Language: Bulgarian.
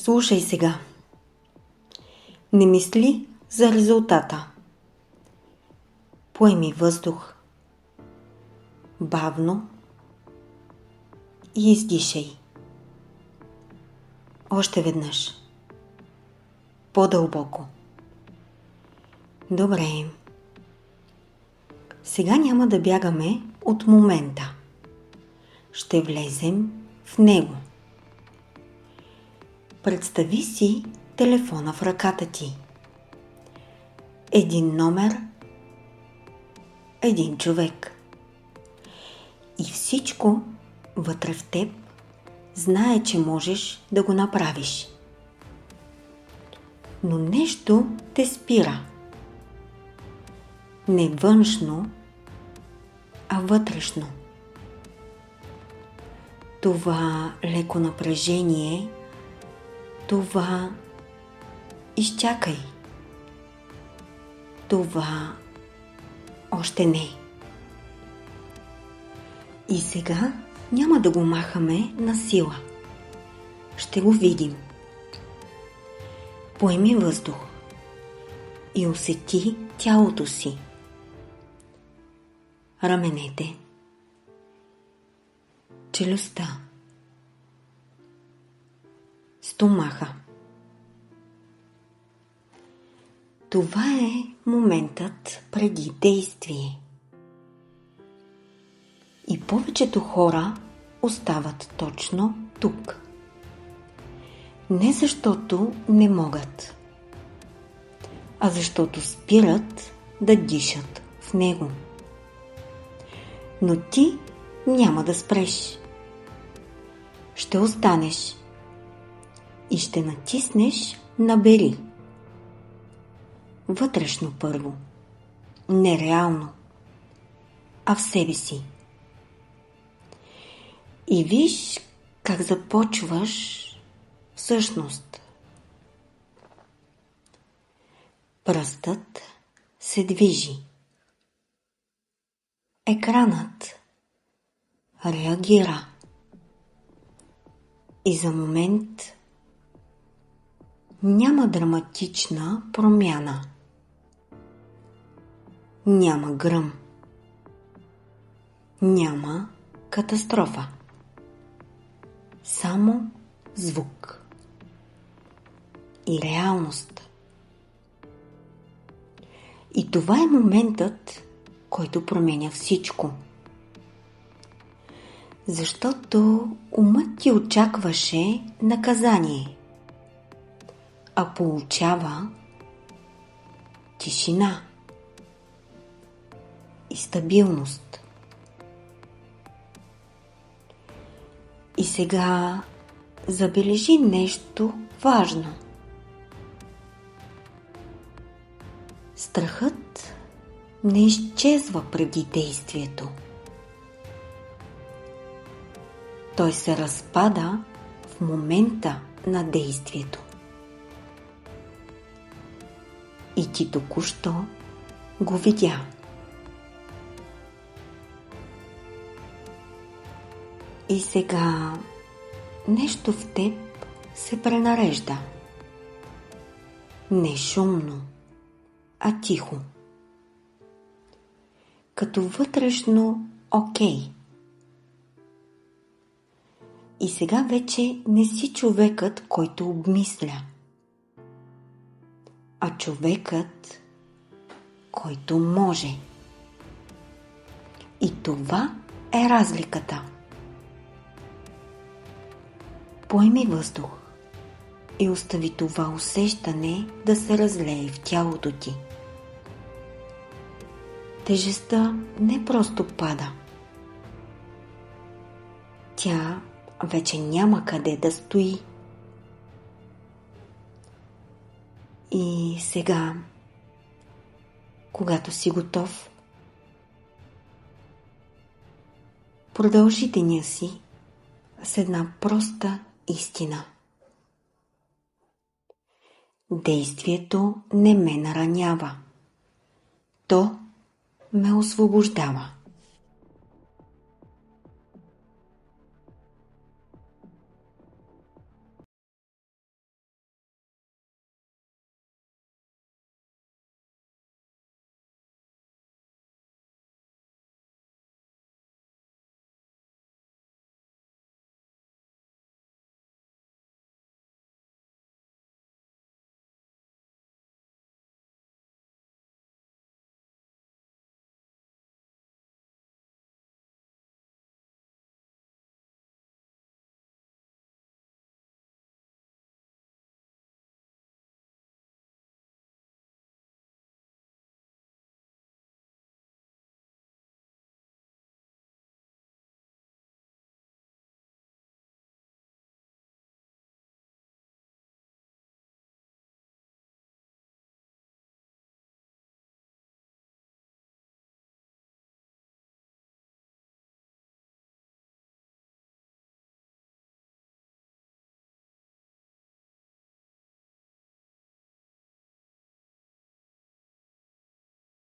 Слушай сега. Не мисли за резултата. Поеми въздух. Бавно и издишай. Още веднъж. По-дълбоко. Добре. Сега няма да бягаме от момента. Ще влезем в него. Представи си телефона в ръката ти. Един номер, един човек. И всичко вътре в теб знае, че можеш да го направиш. Но нещо те спира. Не външно, а вътрешно. Това леко напрежение, това изчакай. Това още не. И сега няма да го махаме на сила. Ще го видим. Поеми въздух и усети тялото си. Раменете, челюстта, стомаха. Това е моментът преди действие. И повечето хора остават точно тук. Не защото не могат, а защото спират да дишат в него. Но ти няма да спреш. Ще останеш и ще натиснеш набери. Вътрешно първо. Не реално, а в себе си. И виж как започваш всъщност. Пръстът се движи. Екранът реагира. И за момент няма драматична промяна. Няма гръм. Няма катастрофа. Само звук. И реалност. И това е моментът, който променя всичко. Защото умът ти очакваше наказание, а получава тишина и стабилност. И сега забележи нещо важно. Страхът не изчезва преди действието. Той се разпада в момента на действието. И ти току-що го видя. И сега нещо в теб се пренарежда. Не шумно, а тихо. Като вътрешно окей. И сега вече не си човекът, който обмисля, а човекът, който може. И това е разликата. Поеми въздух и остави това усещане да се разлее в тялото ти. Тежестта не просто пада. Тя вече няма къде да стои. И сега, когато си готов, продължи деня си с една проста истина. Действието не ме наранява. То ме освобождава.